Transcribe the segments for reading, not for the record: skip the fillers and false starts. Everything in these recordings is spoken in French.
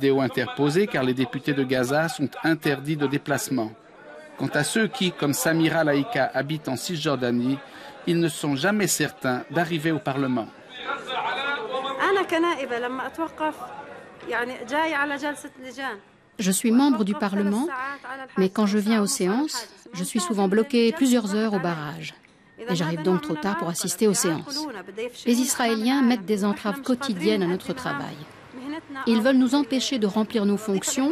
Vidéo interposée car les députés de Gaza sont interdits de déplacement. Quant à ceux qui, comme Samira Laïka, habitent en Cisjordanie, ils ne sont jamais certains d'arriver au Parlement. Je suis membre du Parlement, mais quand je viens aux séances, je suis souvent bloquée plusieurs heures au barrage. Et j'arrive donc trop tard pour assister aux séances. Les Israéliens mettent des entraves quotidiennes à notre travail. Ils veulent nous empêcher de remplir nos fonctions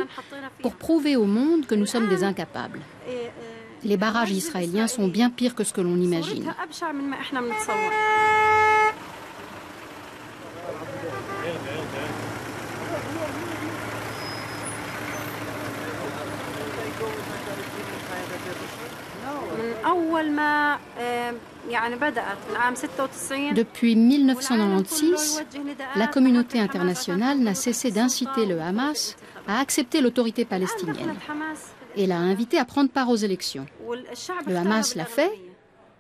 pour prouver au monde que nous sommes des incapables. Les barrages israéliens sont bien pires que ce que l'on imagine. Depuis 1996, la communauté internationale n'a cessé d'inciter le Hamas à accepter l'autorité palestinienne et l'a invité à prendre part aux élections. Le Hamas l'a fait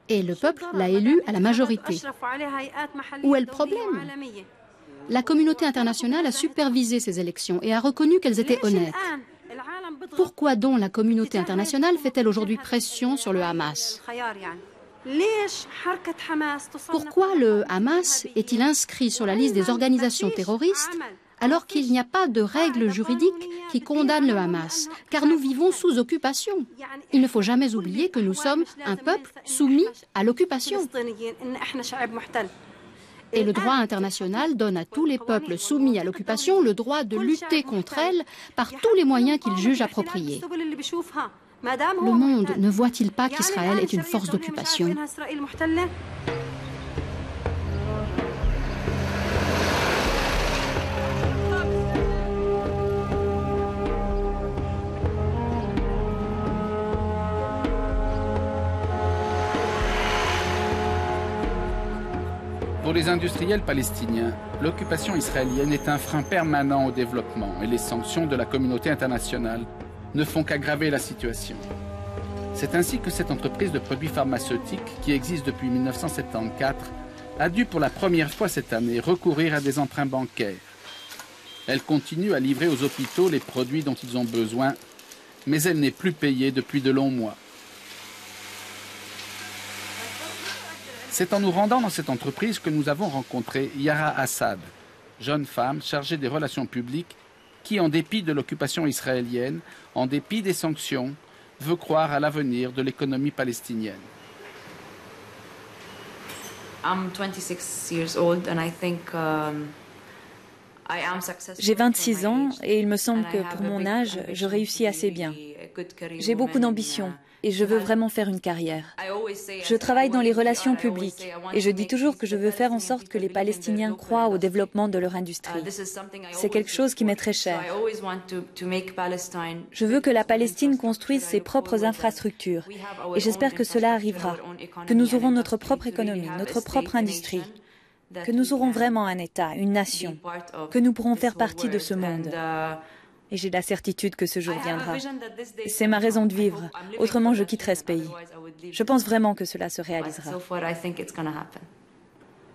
et le peuple l'a élu à la majorité. Où est le problème? La communauté internationale a supervisé ces élections et a reconnu qu'elles étaient honnêtes. Pourquoi donc la communauté internationale fait-elle aujourd'hui pression sur le Hamas? Pourquoi le Hamas est-il inscrit sur la liste des organisations terroristes alors qu'il n'y a pas de règles juridiques qui condamnent le Hamas? Car nous vivons sous occupation. Il ne faut jamais oublier que nous sommes un peuple soumis à l'occupation. Et le droit international donne à tous les peuples soumis à l'occupation le droit de lutter contre elle par tous les moyens qu'ils jugent appropriés. Le monde ne voit-il pas qu'Israël est une force d'occupation? Pour les industriels palestiniens, l'occupation israélienne est un frein permanent au développement et les sanctions de la communauté internationale ne font qu'aggraver la situation. C'est ainsi que cette entreprise de produits pharmaceutiques, qui existe depuis 1974, a dû pour la première fois cette année recourir à des emprunts bancaires. Elle continue à livrer aux hôpitaux les produits dont ils ont besoin, mais elle n'est plus payée depuis de longs mois. C'est en nous rendant dans cette entreprise que nous avons rencontré Yara Assad, jeune femme chargée des relations publiques qui, en dépit de l'occupation israélienne, en dépit des sanctions, veut croire à l'avenir de l'économie palestinienne. J'ai 26 ans et il me semble que pour mon âge, je réussis assez bien. J'ai beaucoup d'ambition et je veux vraiment faire une carrière. Je travaille dans les relations publiques et je dis toujours que je veux faire en sorte que les Palestiniens croient au développement de leur industrie. C'est quelque chose qui m'est très cher. Je veux que la Palestine construise ses propres infrastructures et j'espère que cela arrivera, que nous aurons notre propre économie, notre propre industrie, que nous aurons vraiment un État, une nation, que nous pourrons faire partie de ce monde. Et j'ai la certitude que ce jour viendra. C'est ma raison de vivre. Autrement, je quitterai ce pays. Je pense vraiment que cela se réalisera.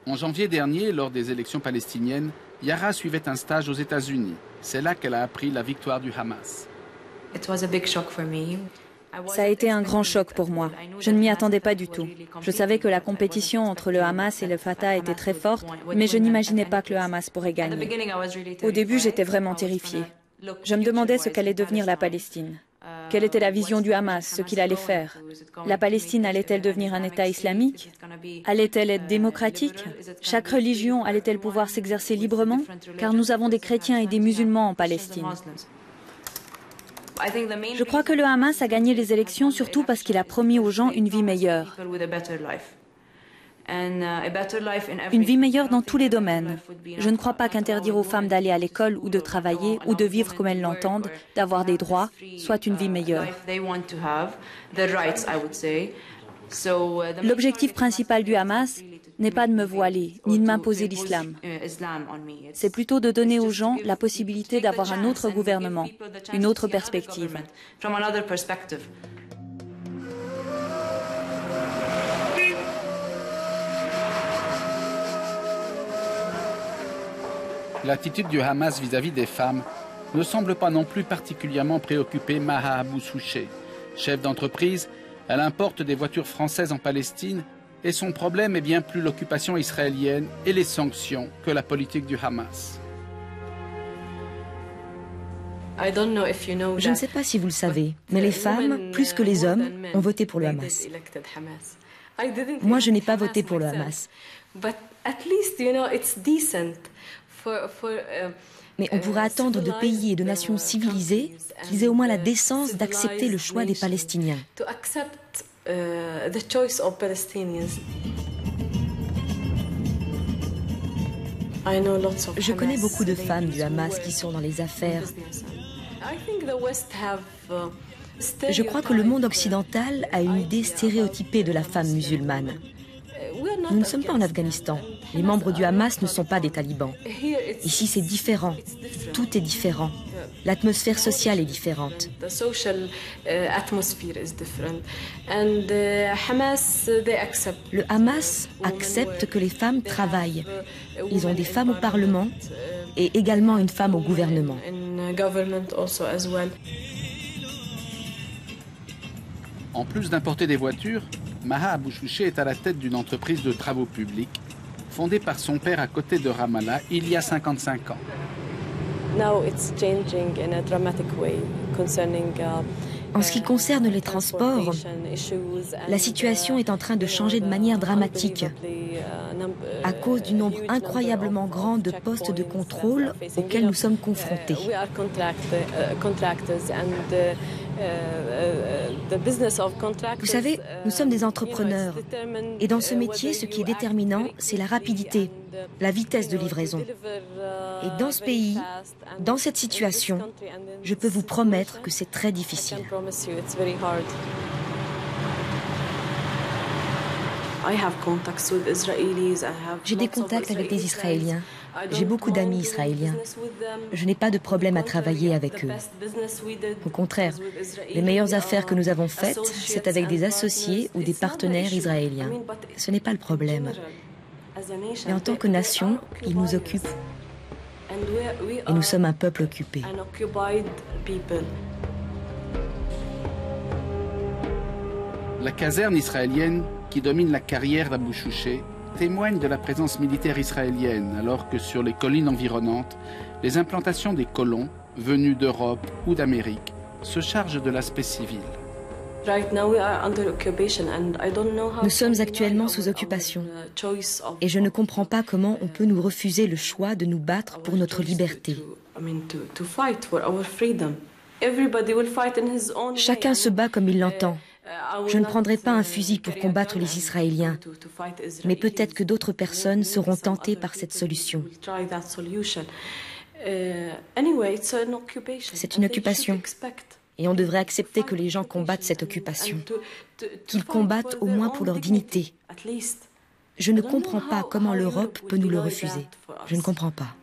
En janvier dernier, lors des élections palestiniennes, Yara suivait un stage aux États-Unis. C'est là qu'elle a appris la victoire du Hamas. Ça a été un grand choc pour moi. Je ne m'y attendais pas du tout. Je savais que la compétition entre le Hamas et le Fatah était très forte, mais je n'imaginais pas que le Hamas pourrait gagner. Au début, j'étais vraiment terrifiée. Je me demandais ce qu'allait devenir la Palestine. Quelle était la vision du Hamas, ce qu'il allait faire? La Palestine allait-elle devenir un État islamique? Allait-elle être démocratique? Chaque religion allait-elle pouvoir s'exercer librement? Car nous avons des chrétiens et des musulmans en Palestine. Je crois que le Hamas a gagné les élections surtout parce qu'il a promis aux gens une vie meilleure. Une vie meilleure dans tous les domaines. Je ne crois pas qu'interdire aux femmes d'aller à l'école ou de travailler ou de vivre comme elles l'entendent, d'avoir des droits, soit une vie meilleure. L'objectif principal du Hamas n'est pas de me voiler, ni de m'imposer l'islam. C'est plutôt de donner aux gens la possibilité d'avoir un autre gouvernement, une autre perspective. L'attitude du Hamas vis-à-vis des femmes ne semble pas non plus particulièrement préoccuper Maha Abou Souché. Chef d'entreprise, elle importe des voitures françaises en Palestine et son problème est bien plus l'occupation israélienne et les sanctions que la politique du Hamas. Je ne sais pas si vous le savez, mais les femmes, plus que les hommes, ont voté pour le Hamas. Moi, je n'ai pas voté pour le Hamas. Mais on pourrait attendre de pays et de nations civilisées qu'ils aient au moins la décence d'accepter le choix des Palestiniens. Je connais beaucoup de femmes du Hamas qui sont dans les affaires. Je crois que le monde occidental a une idée stéréotypée de la femme musulmane. Nous ne sommes pas en Afghanistan. Les membres du Hamas ne sont pas des talibans. Ici, c'est différent. Tout est différent. L'atmosphère sociale est différente. Le Hamas accepte que les femmes travaillent. Ils ont des femmes au Parlement et également une femme au gouvernement. En plus d'importer des voitures, Maha Abou Souché est à la tête d'une entreprise de travaux publics fondée par son père à côté de Ramallah il y a 55 ans. En ce qui concerne les transports, la situation est en train de changer de manière dramatique à cause du nombre incroyablement grand de postes de contrôle auxquels nous sommes confrontés. Vous savez, nous sommes des entrepreneurs et dans ce métier, ce qui est déterminant, c'est la rapidité, la vitesse de livraison. Et dans ce pays, dans cette situation, je peux vous promettre que c'est très difficile. J'ai des contacts avec des Israéliens. J'ai beaucoup d'amis israéliens. Je n'ai pas de problème à travailler avec eux. Au contraire, les meilleures affaires que nous avons faites, c'est avec des associés ou des partenaires israéliens. Ce n'est pas le problème. Mais en tant que nation, ils nous occupent. Et nous sommes un peuple occupé. La caserne israélienne qui domine la carrière d'Abou Souché témoigne de la présence militaire israélienne, alors que sur les collines environnantes, les implantations des colons, venus d'Europe ou d'Amérique, se chargent de l'aspect civil. Nous sommes actuellement sous occupation et je ne comprends pas comment on peut nous refuser le choix de nous battre pour notre liberté. Chacun se bat comme il l'entend. Je ne prendrai pas un fusil pour combattre les Israéliens, mais peut-être que d'autres personnes seront tentées par cette solution. C'est une occupation, et on devrait accepter que les gens combattent cette occupation, qu'ils combattent au moins pour leur dignité. Je ne comprends pas comment l'Europe peut nous le refuser. Je ne comprends pas.